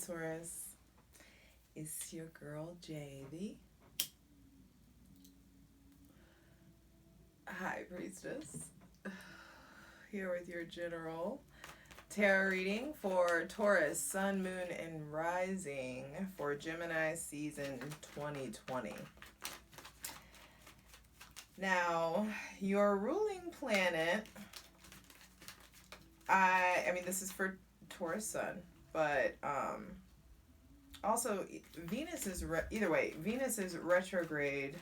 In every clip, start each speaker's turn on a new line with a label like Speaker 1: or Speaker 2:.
Speaker 1: Taurus. It's your girl, Javy. High Priestess. Here with your general tarot reading for Taurus, Sun, Moon, and Rising for Gemini season 2020. Now, your ruling planet, I mean, this is for Taurus Sun, but also Venus is, either way, Venus is retrograde,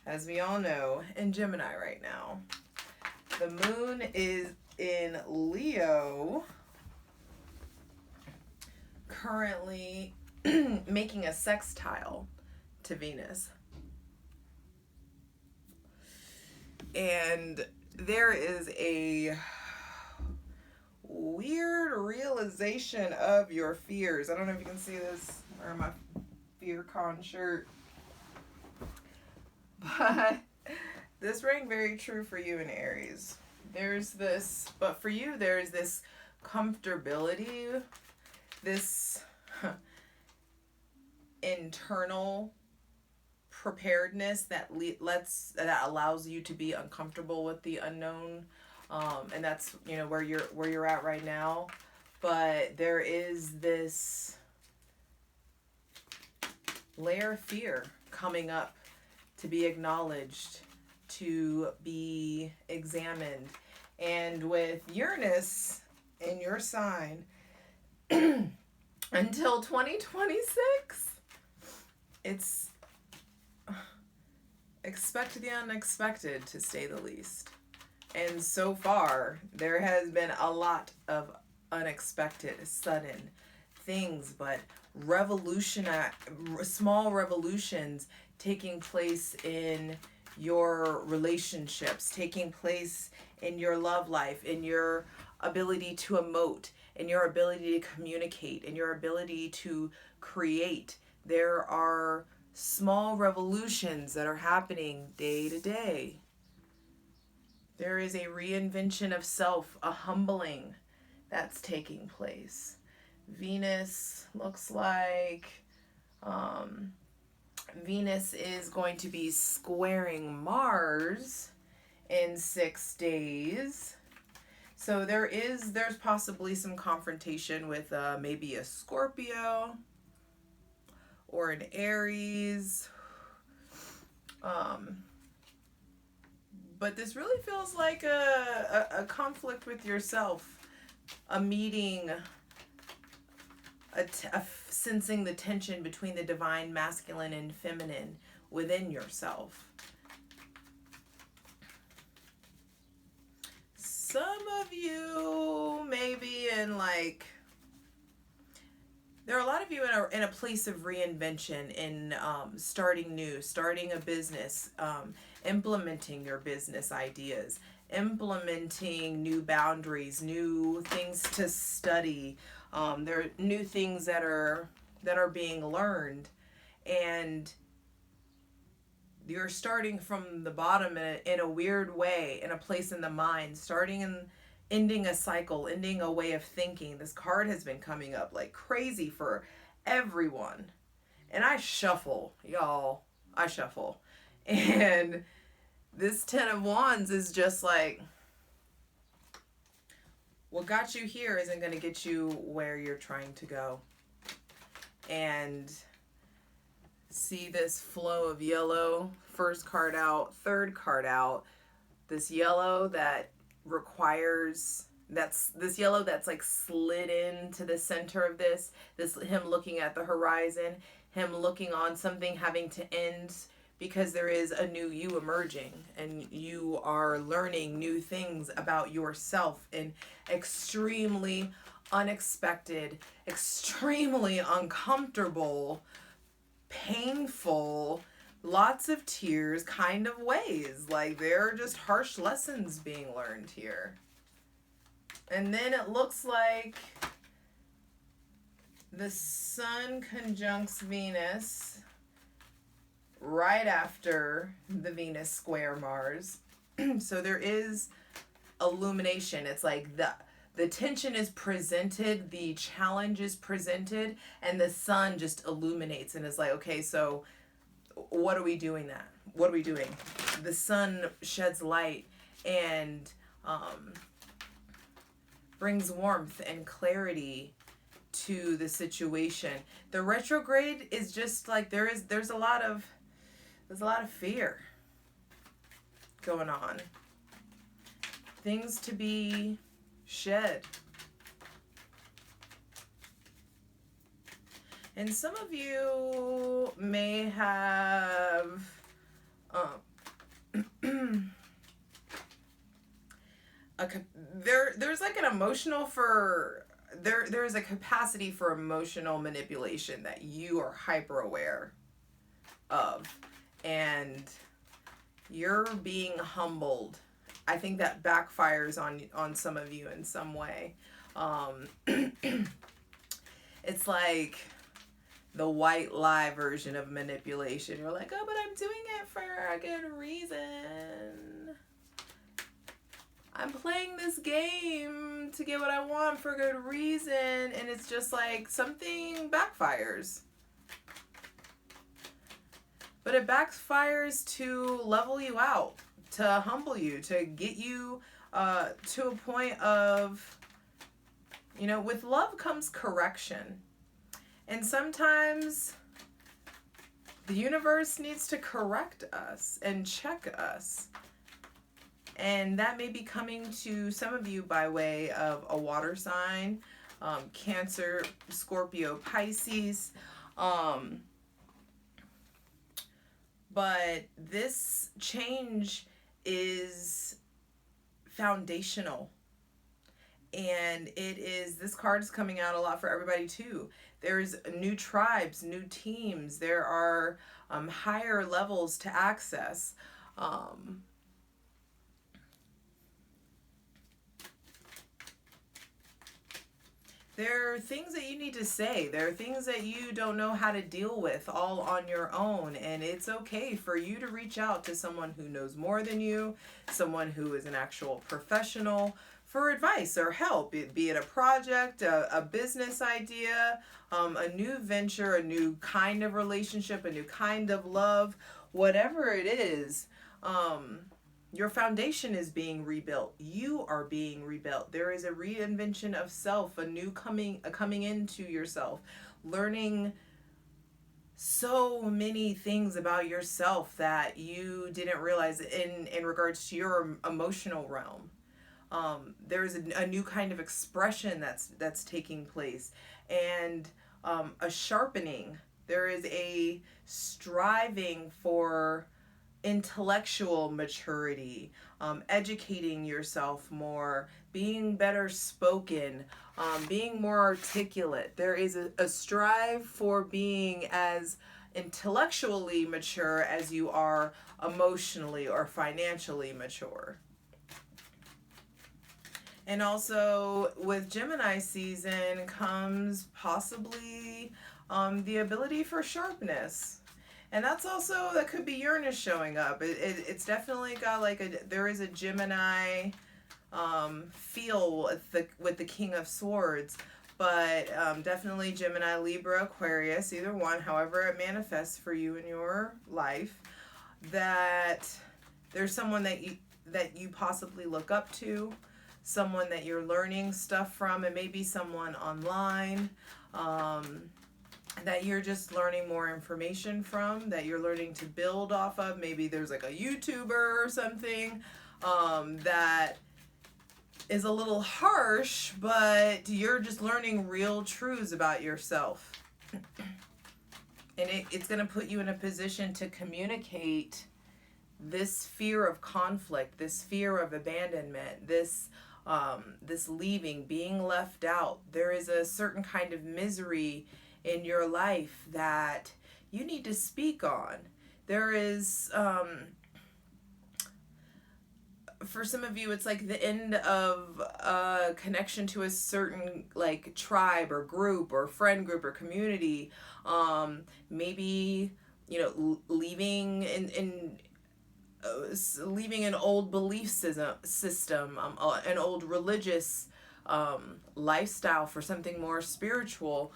Speaker 1: as we all know, in Gemini right now. The moon is in Leo, currently making a sextile to Venus. And there is a weird realization of your fears. I don't know if you can see this, or my fear con shirt, but this rang very true for you in Aries. There's this, but for you, there's this comfortability, this internal preparedness that allows you to be uncomfortable with the unknown, and that's, you know, where you're at right now. But there is this layer of fear coming up to be acknowledged, to be examined. And with Uranus in your sign until 2026, it's expect the unexpected, to say the least. And so far, there has been a lot of unexpected, sudden things, but small revolutions taking place in your relationships, taking place in your love life, in your ability to emote, in your ability to communicate, in your ability to create. There are small revolutions that are happening day to day. There is a reinvention of self, a humbling that's taking place. Venus looks like Venus is going to be squaring Mars in 6 days. So there's possibly some confrontation with maybe a Scorpio or an Aries. But this really feels like a conflict with yourself, a meeting, sensing the tension between the divine masculine and feminine within yourself. Some of you may be in there are a lot of you in a place of reinvention, in starting new, starting a business, implementing your business ideas, implementing new boundaries, new things to study. There are new things that are being learned, and you're starting from the bottom in a weird way, in a place in the mind, starting and ending a cycle, ending a way of thinking. This card has been coming up like crazy for everyone. And I shuffle, y'all. I shuffle. And this 10 of Wands is just like, what got you here isn't going to get you where you're trying to go. And see this flow of yellow, first card out, third card out, this yellow that requires, this yellow that's like slid into the center of this him looking at the horizon, him looking on something having to end, because there is a new you emerging, and you are learning new things about yourself in extremely unexpected, extremely uncomfortable, painful, lots of tears kind of ways. Like, there are just harsh lessons being learned here. And then it looks like the Sun conjuncts Venus right after the Venus square Mars. So there is illumination. It's like the the tension is presented, the challenge is presented, and the sun just illuminates and is like, okay, so what are we doing that? What are we doing? The sun sheds light and brings warmth and clarity to the situation. The retrograde is just like there's a lot of fear going on. Things to be shed. And some of you may have there's like an emotional for there's a capacity for emotional manipulation that you are hyper aware of, and you're being humbled. I think that backfires on some of you in some way. It's like the white lie version of manipulation. You're like, oh, but I'm doing it for a good reason. I'm playing this game to get what I want for a good reason. And it's just like something backfires. But it backfires to level you out, to humble you, to get you to a point of, with love comes correction. And sometimes the universe needs to correct us and check us. And that may be coming to some of you by way of a water sign, Cancer, Scorpio, Pisces. But this change is foundational. And this card is coming out a lot for everybody too. There's new tribes, new teams. There are higher levels to access. There are things that you need to say. There are things that you don't know how to deal with all on your own. And it's okay for you to reach out to someone who knows more than you, someone who is an actual professional for advice or help, be it a project, a business idea, a new venture, a new kind of relationship, a new kind of love, whatever it is. Your foundation is being rebuilt. You are being rebuilt. There is a reinvention of self, a new coming into yourself, learning so many things about yourself that you didn't realize in regards to your emotional realm. There is a new kind of expression that's taking place, and a sharpening. There is a striving for intellectual maturity, educating yourself more, being better spoken, being more articulate. There is a strive for being as intellectually mature as you are emotionally or financially mature. And also with Gemini season comes possibly the ability for sharpness. And that could be Uranus showing up. It's definitely got there is a Gemini feel with the King of Swords. But definitely Gemini, Libra, Aquarius, either one, however it manifests for you in your life. That there's someone that you possibly look up to, someone that you're learning stuff from. It may be someone online that you're just learning more information from, that you're learning to build off of. Maybe there's like a YouTuber or something that is a little harsh, but you're just learning real truths about yourself. And it's going to put you in a position to communicate this fear of conflict, this fear of abandonment, this leaving, being left out. There is a certain kind of misery in your life that you need to speak on. There is, for some of you, it's like the end of a connection to a certain tribe or group or friend group or community. Maybe, leaving leaving an old belief system, an old religious lifestyle, for something more spiritual.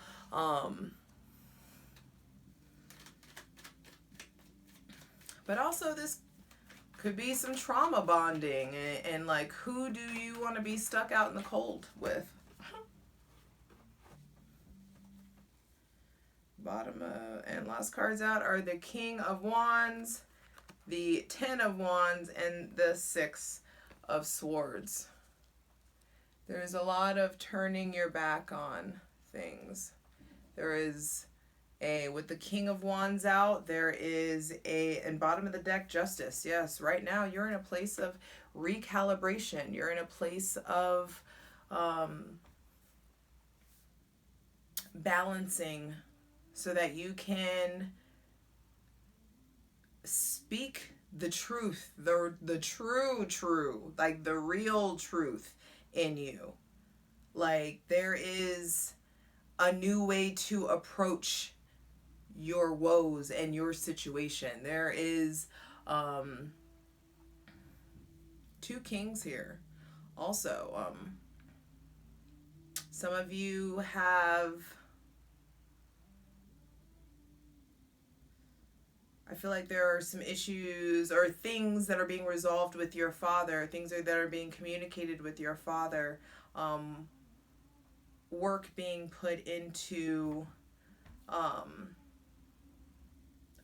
Speaker 1: But also this could be some trauma bonding, and like, who do you want to be stuck out in the cold with? Bottom and last cards out are the King of Wands, the Ten of Wands, and the Six of Swords. There's a lot of turning your back on things. There is with the King of Wands out, there is in bottom of the deck, Justice. Yes, right now you're in a place of recalibration. You're in a place of balancing so that you can speak the truth, the true, like the real truth in you. Like, there is a new way to approach your woes and your situation. There is two kings here. Also, some of you have, I feel like there are some issues or things that are being resolved with your father, things that are being communicated with your father, work being put into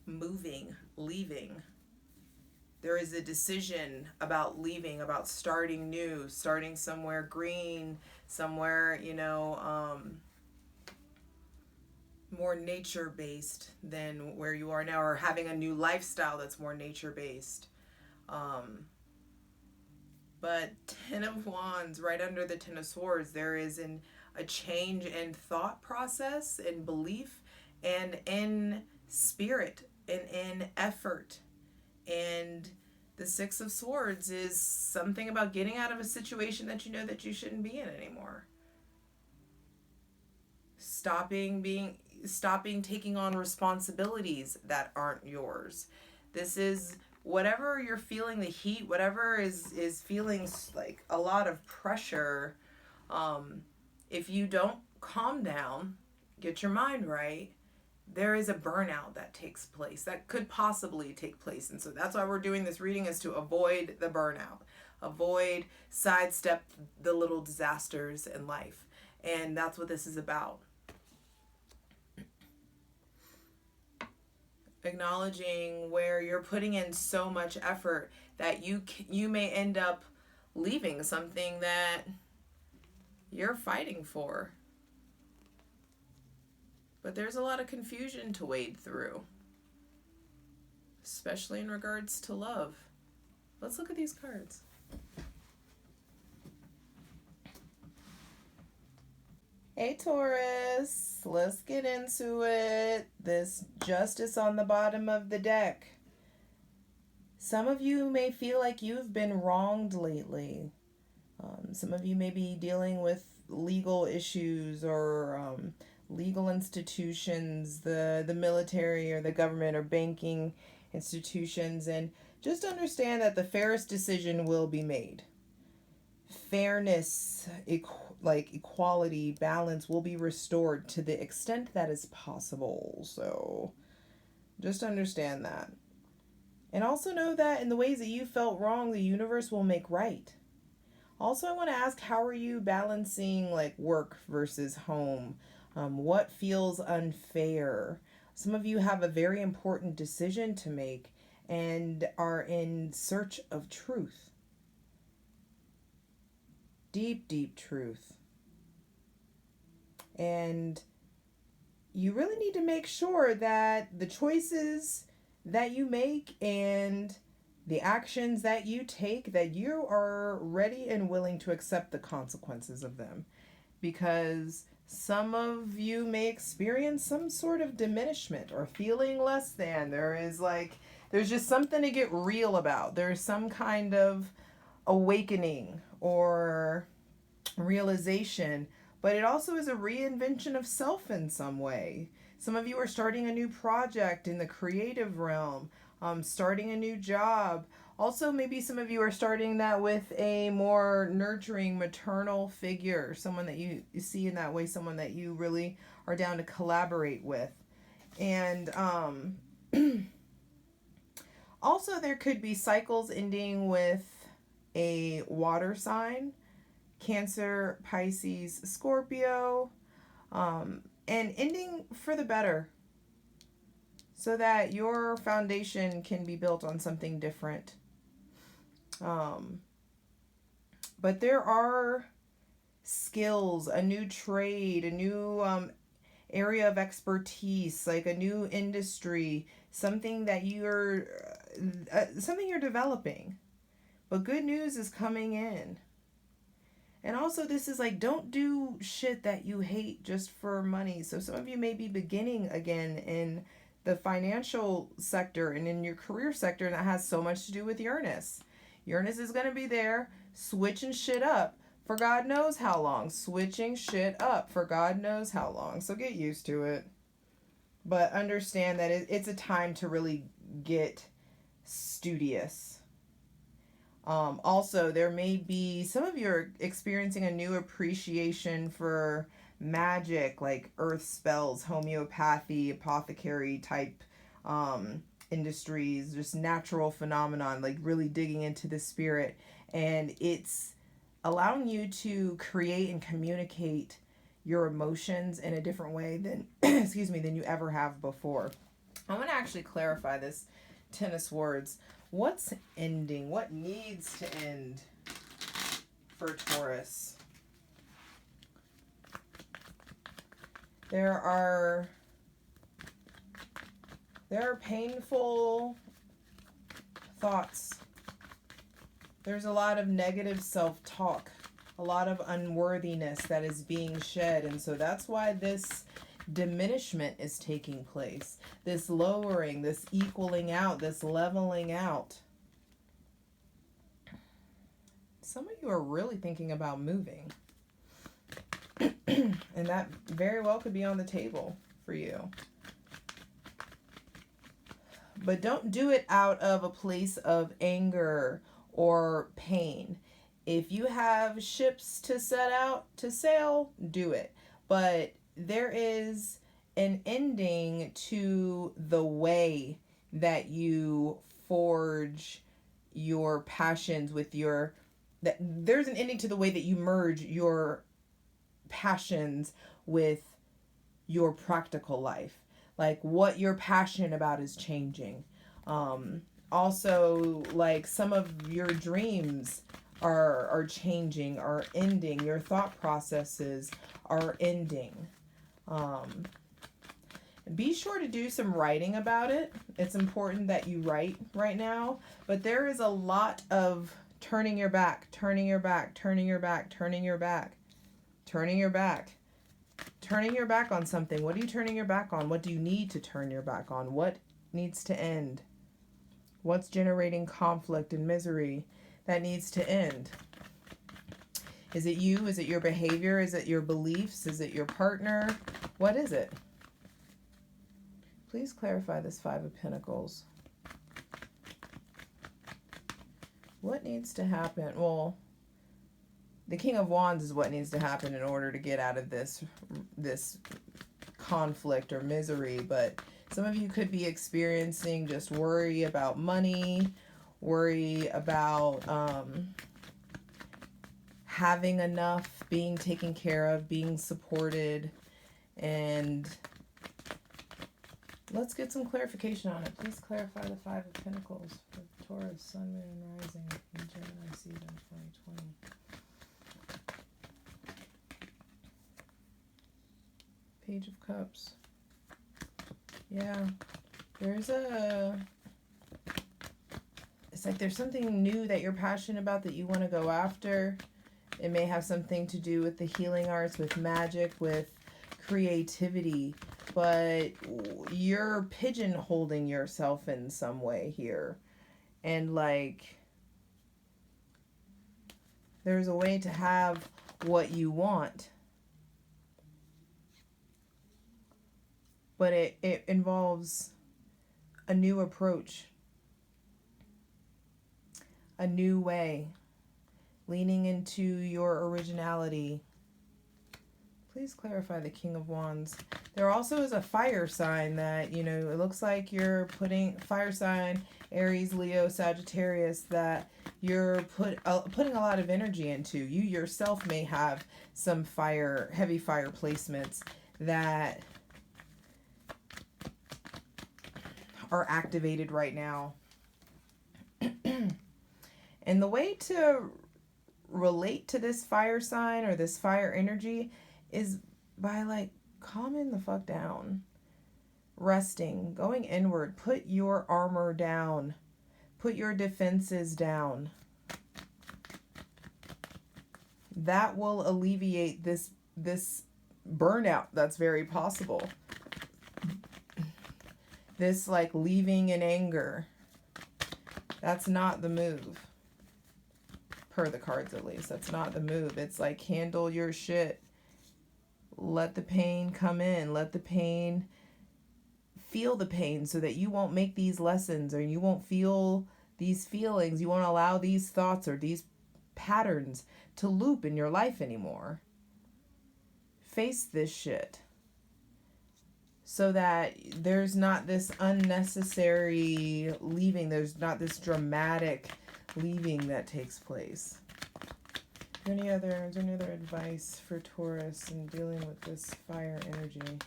Speaker 1: moving, leaving. There is a decision about leaving, about starting new, starting somewhere green, somewhere, more nature-based than where you are now, or having a new lifestyle that's more nature-based. But Ten of Wands, right under the Ten of Swords, there is a change in thought process, in belief, and in spirit, and in effort. And the Six of Swords is something about getting out of a situation that you know that you shouldn't be in anymore. Stopping taking on responsibilities that aren't yours. This is whatever you're feeling, the heat, whatever is feeling like a lot of pressure. If you don't calm down, get your mind right, there is a burnout that takes place, that could possibly take place. And so that's why we're doing this reading, is to avoid the burnout, sidestep the little disasters in life. And that's what this is about. Acknowledging where you're putting in so much effort that you may end up leaving something that you're fighting for. But there's a lot of confusion to wade through, especially in regards to love. Let's look at these cards. Hey Taurus, let's get into it. This Justice on the bottom of the deck. Some of you may feel like you've been wronged lately. Some of you may be dealing with legal issues or legal institutions, the military or the government or banking institutions, and just understand that the fairest decision will be made. Fairness, equality, balance will be restored to the extent that is possible. So just understand that. And also know that in the ways that you felt wrong, the universe will make right. Also, I want to ask, how are you balancing work versus home? What feels unfair? Some of you have a very important decision to make and are in search of truth. Deep, deep truth. And you really need to make sure that the choices that you make and the actions that you take, that you are ready and willing to accept the consequences of them. Because some of you may experience some sort of diminishment or feeling less than. There's just something to get real about. There's some kind of awakening or realization, but it also is a reinvention of self in some way. Some of you are starting a new project in the creative realm. starting a new job. Also, maybe some of you are starting that with a more nurturing maternal figure, someone that you see in that way, someone that you really are down to collaborate with. And also, there could be cycles ending with a water sign, Cancer, Pisces, Scorpio, and ending for the better so that your foundation can be built on something different. But there are skills, a new trade, a new area of expertise, like a new industry, something that you're developing. But good news is coming in. And also, this is like, don't do shit that you hate just for money. So some of you may be beginning again in the financial sector and in your career sector, and that has so much to do with Uranus. Uranus is going to be there switching shit up for God knows how long. Switching shit up for God knows how long. So get used to it. But understand that it's a time to really get studious. Also, there may be, some of you are experiencing a new appreciation for magic, like earth spells, homeopathy, apothecary type industries, just natural phenomenon, like really digging into the spirit. And it's allowing you to create and communicate your emotions in a different way than, than you ever have before. I'm going to actually clarify this 10 of Swords. What's ending? What needs to end for Taurus? There are painful thoughts. There's a lot of negative self-talk, a lot of unworthiness that is being shed. And so that's why this diminishment is taking place. This lowering, this equaling out, this leveling out. Some of you are really thinking about moving. And that very well could be on the table for you. But don't do it out of a place of anger or pain. If you have ships to set out to sail, do it. But there is an ending to the way that you forge your passions with your... There's an ending to the way that you merge your passions with your practical life. Like, what you're passionate about is changing. Also, like, some of your dreams are changing, are ending. Your thought processes are ending. Be sure to do some writing about it. It's important that you write right now. But there is a lot of turning your back, turning your back, turning your back, turning your back, turning your back. Turning your back on something. What are you turning your back on? What do you need to turn your back on? What needs to end? What's generating conflict and misery that needs to end? Is it you? Is it your behavior? Is it your beliefs? Is it your partner? What is it? Please clarify this Five of Pentacles. What needs to happen? Well, the King of Wands is what needs to happen in order to get out of this conflict or misery. But some of you could be experiencing just worry about money, worry about having enough, being taken care of, being supported. And let's get some clarification on it. Please clarify the Five of Pentacles for Taurus, Sun, Moon, and Rising in Gemini season 2020. Page of Cups. Yeah, it's like there's something new that you're passionate about that you want to go after. It may have something to do with the healing arts, with magic, with creativity, but you're pigeonholing yourself in some way here. And like, there's a way to have what you want, but it involves a new approach a new way, leaning into your originality. Please clarify the King of Wands. There also is a fire sign that, you know, it looks like you're putting fire sign, Aries, Leo, Sagittarius, that you're putting a lot of energy into. You yourself may have some heavy fire placements that are activated right now. And the way to relate to this fire sign or this fire energy is by like calming the fuck down, resting, going inward. Put your armor down, put your defenses down. That will alleviate this burnout that's very possible. This like leaving in anger. That's not the move. Per the cards at least. That's not the move. It's like handle your shit. Let the pain come in. Let the pain, feel the pain so that you won't make these lessons or you won't feel these feelings. You won't allow these thoughts or these patterns to loop in your life anymore. Face this shit so that there's not this unnecessary leaving. There's not this dramatic leaving that takes place. Is there any other advice for Taurus in dealing with this fire energy?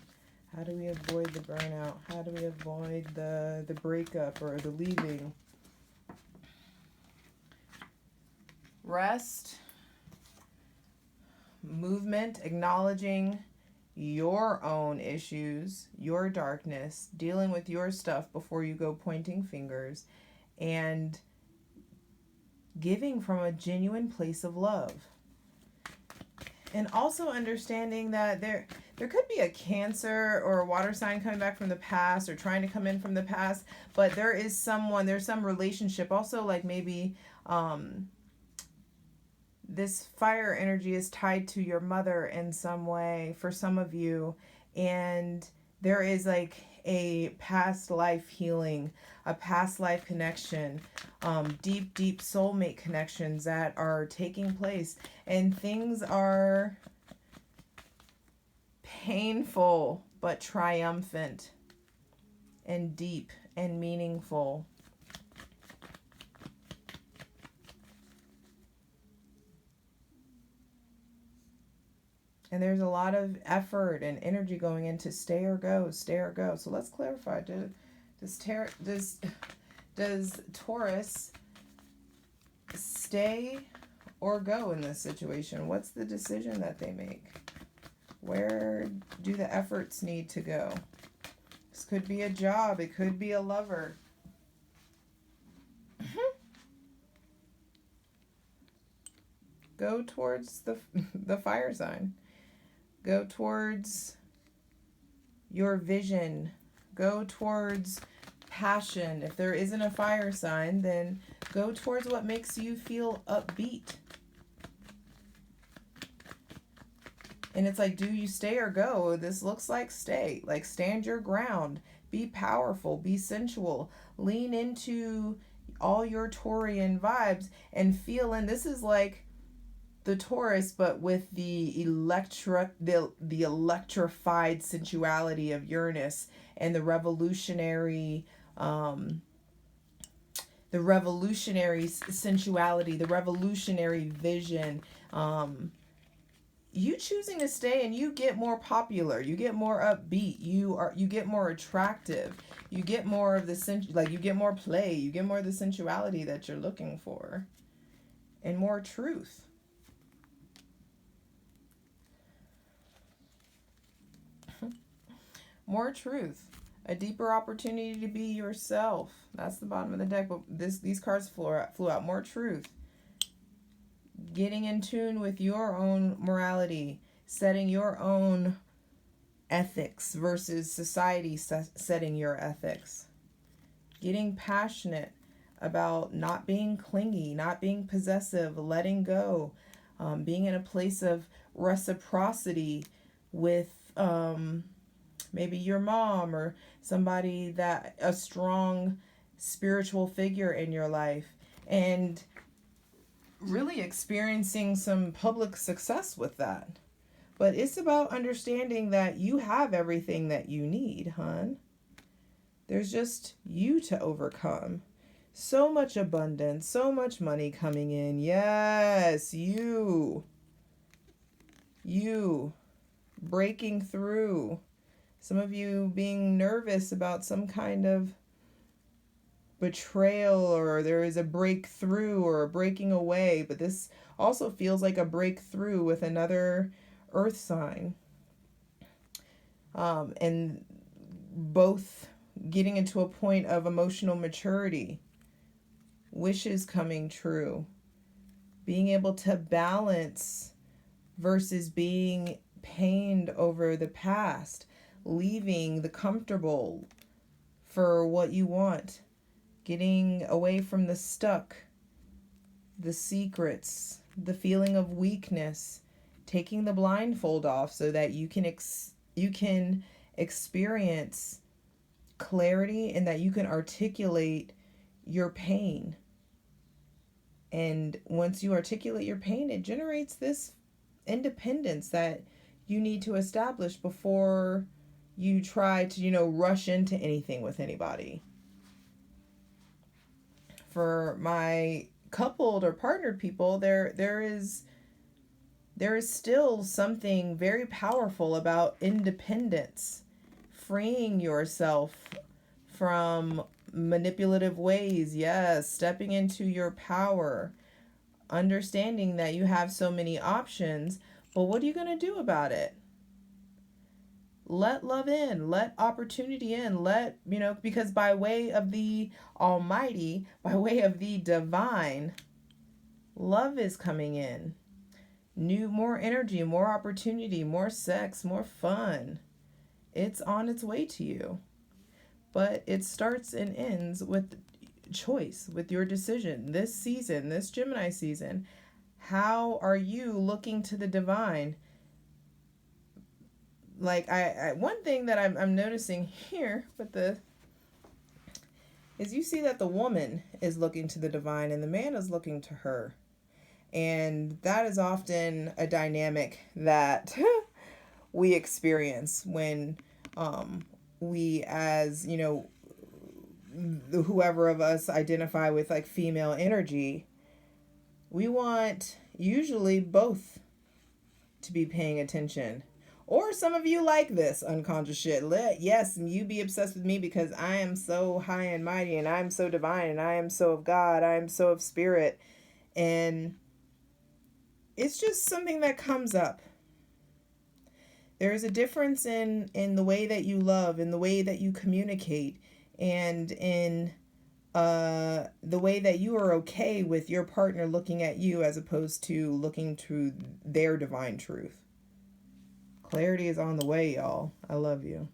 Speaker 1: How do we avoid the burnout? How do we avoid the breakup or the leaving? Rest, movement, acknowledging your own issues, your darkness, dealing with your stuff before you go pointing fingers, and giving from a genuine place of love. And also understanding that there could be a Cancer or a water sign coming back from the past or trying to come in from the past, but there's some relationship. Also, like maybe this fire energy is tied to your mother in some way for some of you, and there is like a past life healing, a past life connection, deep soulmate connections that are taking place, and things are painful but triumphant and deep and meaningful. And there's a lot of effort and energy going into stay or go, stay or go. So let's clarify. Does Taurus stay or go in this situation? What's the decision that they make? Where do the efforts need to go? This could be a job. It could be a lover. Go towards the fire sign. Go towards your vision. Go towards passion. If there isn't a fire sign, then go towards what makes you feel upbeat. And it's like, do you stay or go? This looks like stay. Like, stand your ground. Be powerful. Be sensual. Lean into all your Taurian vibes and feel in. This is like the Taurus, but with the electrified sensuality of Uranus and the revolutionary sensuality, the revolutionary vision. You choosing to stay, and you get more popular, you get more upbeat, you get more attractive, you get more of the you get more play, you get more of the sensuality that you're looking for, and more truth. More truth. A deeper opportunity to be yourself. That's the bottom of the deck, but these cards flew out. More truth. Getting in tune with your own morality. Setting your own ethics versus society setting your ethics. Getting passionate about not being clingy, not being possessive, letting go. Being in a place of reciprocity with maybe your mom or somebody a strong spiritual figure in your life, and really experiencing some public success with that. But it's about understanding that you have everything that you need, hon. There's just you to overcome. So much abundance, so much money coming in. Yes, you. You breaking through. Some of you being nervous about some kind of betrayal, or there is a breakthrough or a breaking away, but this also feels like a breakthrough with another earth sign. And both getting into a point of emotional maturity, wishes coming true, being able to balance versus being pained over the past, leaving the comfortable for what you want, getting away from the stuck, the secrets, the feeling of weakness, taking the blindfold off so that you can experience clarity and that you can articulate your pain. And once you articulate your pain, it generates this independence that you need to establish before you try to, rush into anything with anybody. For my coupled or partnered people, there is still something very powerful about independence, freeing yourself from manipulative ways. Yes, stepping into your power, understanding that you have so many options, but what are you going to do about it? Let love in, let opportunity in, because by way of the Almighty, by way of the divine, love is coming in. More energy, more opportunity, more sex, more fun. It's on its way to you. But it starts and ends with choice, with your decision. This season, this Gemini season, how are you looking to the divine? Like I one thing that I'm noticing here with is you see that the woman is looking to the divine and the man is looking to her. And that is often a dynamic that we experience when we, as whoever of us identify with like female energy, we want usually both to be paying attention. Or some of you like this unconscious shit. Yes, you be obsessed with me because I am so high and mighty and I'm so divine and I am so of God. I am so of spirit. And it's just something that comes up. There is a difference in the way that you love, in the way that you communicate, and in the way that you are okay with your partner looking at you as opposed to looking to their divine truth. Clarity is on the way, y'all. I love you.